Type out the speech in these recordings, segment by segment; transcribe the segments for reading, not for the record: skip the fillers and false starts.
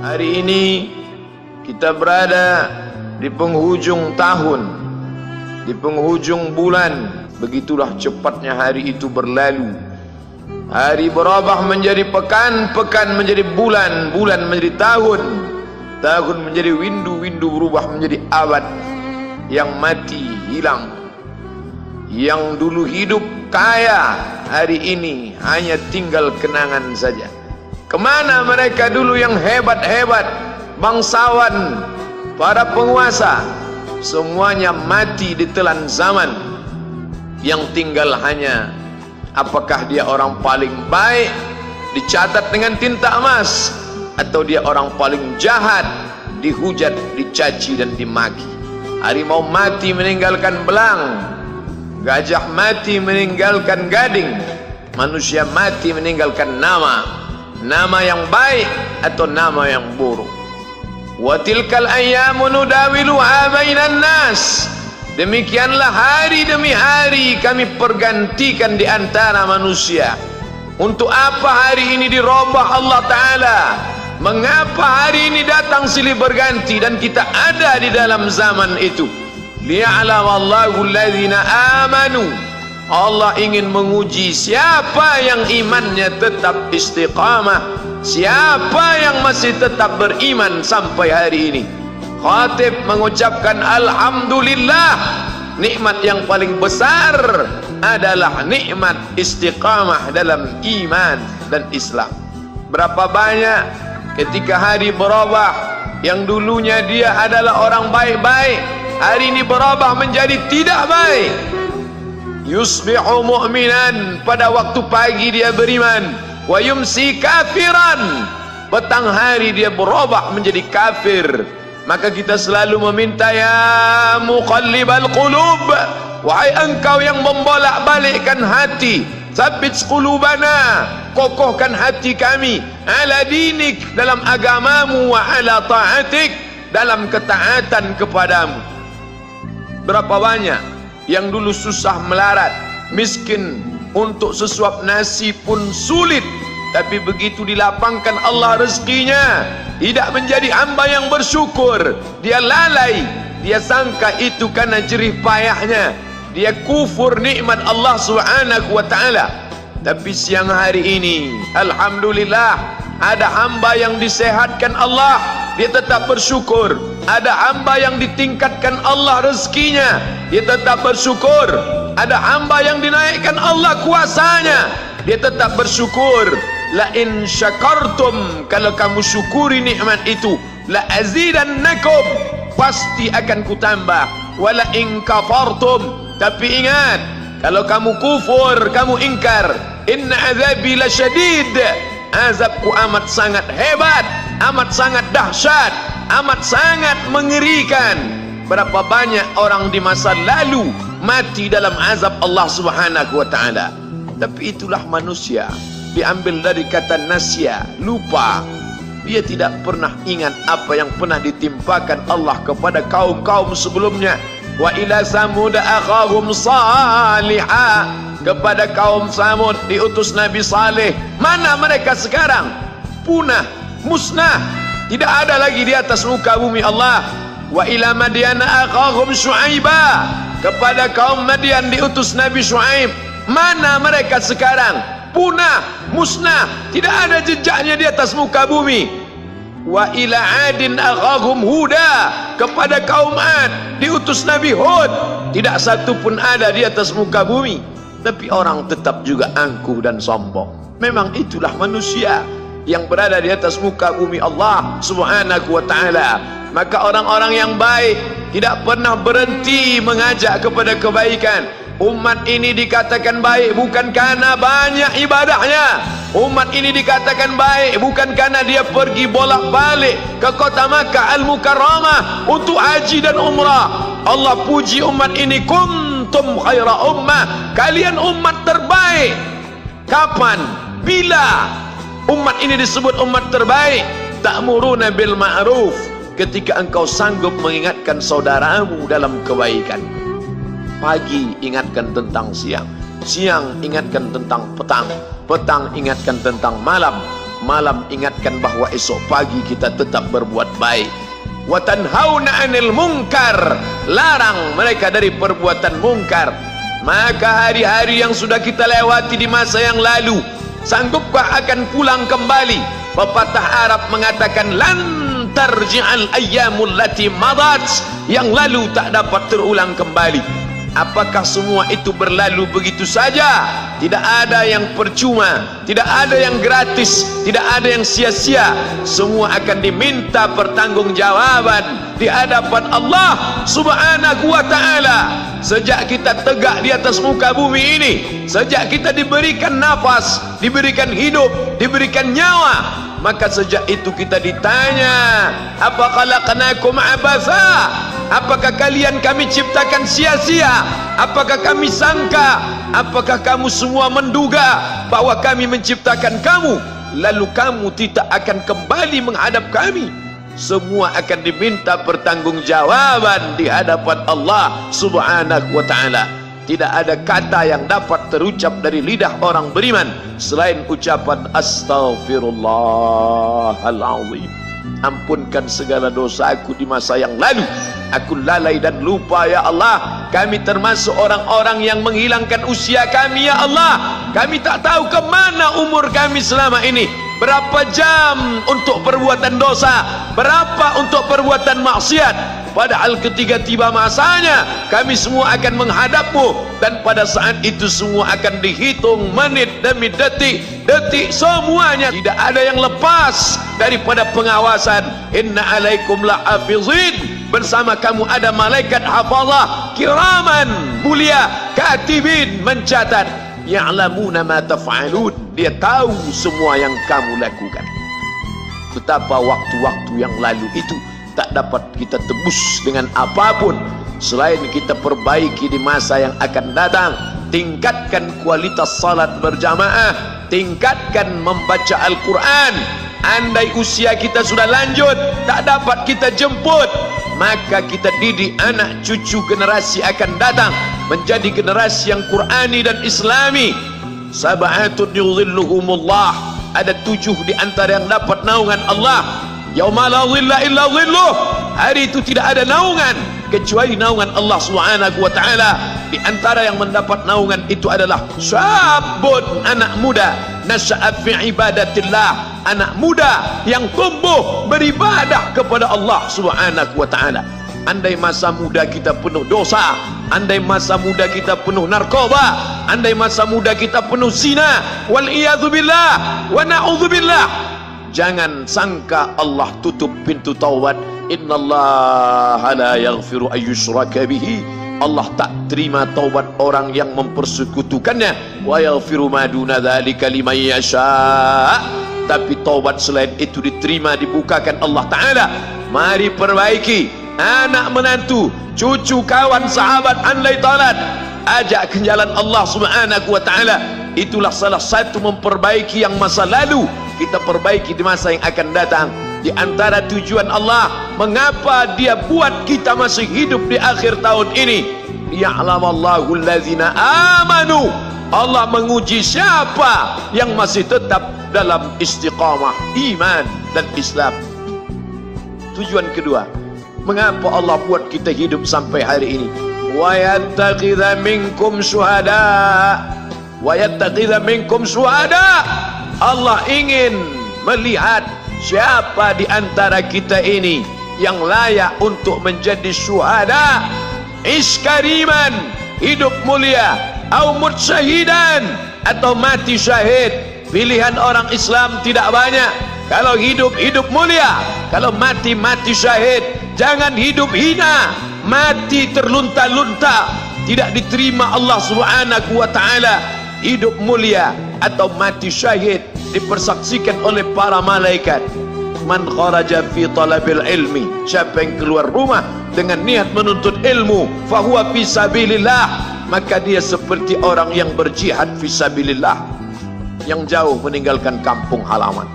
Hari ini kita berada di penghujung tahun, di penghujung bulan. Begitulah cepatnya hari itu berlalu. Hari berubah menjadi pekan, pekan menjadi bulan, bulan menjadi tahun, tahun menjadi windu, windu berubah menjadi abad. Yang mati hilang, yang dulu hidup kaya, hari ini hanya tinggal kenangan saja. Kemana mereka dulu yang hebat-hebat, bangsawan, para penguasa? Semuanya mati ditelan zaman. Yang tinggal hanya apakah dia orang paling baik, dicatat dengan tinta emas, atau dia orang paling jahat, dihujat, dicaci dan dimaki. Harimau mati meninggalkan belang, gajah mati meninggalkan gading, manusia mati meninggalkan nama. Nama yang baik atau nama yang buruk. Wa tilkal ayyamu nudawiluha bainan nas. Demikianlah hari demi hari kami pergantikan di antara manusia. Untuk apa hari ini dirubah Allah Ta'ala? Mengapa hari ini datang silih berganti dan kita ada di dalam zaman itu? Liya'lamallahu alladhina amanu. Allah ingin menguji siapa yang imannya tetap istiqamah, siapa yang masih tetap beriman sampai hari ini. Khatib mengucapkan alhamdulillah, nikmat yang paling besar adalah nikmat istiqamah dalam iman dan Islam. Berapa banyak ketika hari berubah, yang dulunya dia adalah orang baik-baik, hari ini berubah menjadi tidak baik. Yusbihu mu'minan, pada waktu pagi dia beriman, wa yumsi kafiran, petang hari dia berubah menjadi kafir. Maka kita selalu meminta, ya muqallibal qulub, wahai engkau yang membolak-balikkan hati, tsabbit qulubana, kokohkan hati kami, ala dinik, dalam agamamu, wa ala ta'atik, dalam ketaatan kepadamu. Berapa banyak yang dulu susah melarat, miskin, untuk sesuap nasi pun sulit, tapi begitu dilapangkan Allah rezekinya, tidak menjadi hamba yang bersyukur. Dia lalai, dia sangka itu karena jerih payahnya, dia kufur nikmat Allah Subhanahu wa ta'ala. Tapi siang hari ini alhamdulillah, ada hamba yang disehatkan Allah, dia tetap bersyukur. Ada hamba yang ditingkatkan Allah rezekinya, dia tetap bersyukur. Ada hamba yang dinaikkan Allah kuasanya, dia tetap bersyukur. La in syakartum, kalau kamu syukuri nikmat itu, la azidannakum, pasti akan kutambah. Wala in kafartum, tapi ingat, kalau kamu kufur, kamu ingkar, inna azabi lasyadid, azabku amat sangat hebat, amat sangat dahsyat, amat sangat mengerikan. Berapa banyak orang di masa lalu mati dalam azab Allah Subhanahu wa ta'ala. Tapi itulah manusia, diambil dari kata nasya, lupa. Dia tidak pernah ingat apa yang pernah ditimpakan Allah kepada kaum-kaum sebelumnya. Wa ila samud akhahum salihah, kepada kaum Samud diutus Nabi Saleh. Mana mereka sekarang? Punah, musnah, tidak ada lagi di atas muka bumi Allah. Wa ila Madyana akhahum Syu'aiba, kepada kaum Madian diutus Nabi Syu'aib. Mana mereka sekarang? Punah, musnah, tidak ada jejaknya di atas muka bumi. Wa ila Adin akhahum Huda, kepada kaum Ad diutus Nabi Hud. Tidak satu pun ada di atas muka bumi. Tapi orang tetap juga angkuh dan sombong. Memang itulah manusia yang berada di atas muka bumi Allah Subhanahu wa ta'ala. Maka orang-orang yang baik tidak pernah berhenti mengajak kepada kebaikan. Umat ini dikatakan baik bukan karena banyak ibadahnya. Umat ini dikatakan baik bukan karena dia pergi bolak-balik ke kota Makkah Al-Mukarramah untuk haji dan umrah. Allah puji umat ini, kuntum khaira ummah, kalian umat terbaik. Kapan? Bila umat ini disebut umat terbaik? Ta'muruna bil ma'ruf, ketika engkau sanggup mengingatkan saudaramu dalam kebaikan. Pagi ingatkan tentang siang, siang ingatkan tentang petang, petang ingatkan tentang malam, malam ingatkan bahwa esok pagi kita tetap berbuat baik. Wa tanhauna 'anil munkar, larang mereka dari perbuatan mungkar. Maka hari-hari yang sudah kita lewati di masa yang lalu, sanggupkah akan pulang kembali? Pepatah Arab mengatakan lan tarji'al ayyamul lati madat, yang lalu tak dapat terulang kembali. Apakah semua itu berlalu begitu saja? Tidak ada yang percuma, tidak ada yang gratis, tidak ada yang sia-sia. Semua akan diminta pertanggungjawaban di hadapan Allah Subhanahu wa ta'ala. Sejak kita tegak di atas muka bumi ini, sejak kita diberikan nafas, diberikan hidup, diberikan nyawa, maka sejak itu kita ditanya, apa khalaqnakum abatha? Apakah kalian kami ciptakan sia-sia? Apakah kami sangka? Apakah kamu semua menduga bahwa kami menciptakan kamu lalu kamu tidak akan kembali menghadap kami? Semua akan diminta pertanggungjawaban di hadapan Allah Subhanahu wa ta'ala. Tidak ada kata yang dapat terucap dari lidah orang beriman selain ucapan astaghfirullahalazim. Ampunkan segala dosaku di masa yang lalu. Aku lalai dan lupa ya Allah. Kami termasuk orang-orang yang menghilangkan usia kami ya Allah. Kami tak tahu ke mana umur kami selama ini. Berapa jam untuk perbuatan dosa, berapa untuk perbuatan maksiat. Padahal ketika tiba masanya, kami semua akan menghadapmu, dan pada saat itu semua akan dihitung menit demi detik, detik semuanya. Tidak ada yang lepas daripada pengawasan. Inna alaikum la'afizin, bersama kamu ada malaikat hafazah kiraman mulia, katibin mencatat, ya'lamuna ma taf'alun, dia tahu semua yang kamu lakukan. Betapa waktu-waktu yang lalu itu tak dapat kita tebus dengan apapun selain kita perbaiki di masa yang akan datang. Tingkatkan kualitas salat berjamaah, tingkatkan membaca Al-Quran. Andai usia kita sudah lanjut, tak dapat kita jemput, maka kita didik anak cucu generasi akan datang menjadi generasi yang Qurani dan Islami. Sab'atun yudhilluhumullah, ada 7 di antara yang dapat naungan Allah. Yauma la dhilla illa dhilluh, hari itu tidak ada naungan kecuali naungan Allah Subhanahu wa ta'ala. Di antara yang mendapat naungan itu adalah syabun, anak muda, nasya'a fi ibadatillah, anak muda yang tumbuh beribadah kepada Allah Subhanahu wa ta'ala. Andai masa muda kita penuh dosa, andai masa muda kita penuh narkoba, andai masa muda kita penuh zina, wal iyadzubillah wa na'udzubillah, jangan sangka Allah tutup pintu taubat. Innallaha la yaghfiru ayyushraka bihi, Allah tak terima taubat orang yang mempersekutukannya. Wa yaghfiru ma duna dzalika liman yasha, tapi taubat selain itu diterima, dibukakan Allah Ta'ala. Mari perbaiki anak menantu, cucu, kawan, sahabat, andai talat, ajak ke jalan Allah Subhanahu wa ta'ala. Itulah salah satu memperbaiki yang masa lalu, kita perbaiki di masa yang akan datang. Di antara tujuan Allah mengapa dia buat kita masih hidup di akhir tahun ini, ya'lamallahu allazina amanu, Allah menguji siapa yang masih tetap dalam istiqamah iman dan Islam. Tujuan kedua, mengapa Allah buat kita hidup sampai hari ini? Wa yattakhidha minkum syuhada, wa yattakhidha minkum syuhada, Allah ingin melihat siapa di antara kita ini yang layak untuk menjadi syuhada. Iskariman, hidup mulia, au mutsyahidan, atau mati syahid. Pilihan orang Islam tidak banyak. Kalau hidup, hidup mulia. Kalau mati, mati syahid. Jangan hidup hina, mati terlunta-lunta, tidak diterima Allah Subhanahu wa ta'ala. Hidup mulia atau mati syahid dipersaksikan oleh para malaikat. Man kharaja fi talabil ilmi, siapa yang keluar rumah dengan niat menuntut ilmu, fahuwa fi sabilillah, maka dia seperti orang yang berjihad fi sabilillah, yang jauh meninggalkan kampung halaman,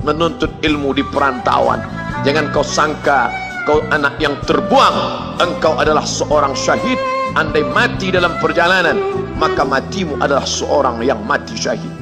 menuntut ilmu di perantauan. Jangan kau sangka kau anak yang terbuang, engkau adalah seorang syahid. Andai mati dalam perjalanan, maka matimu adalah seorang yang mati syahid.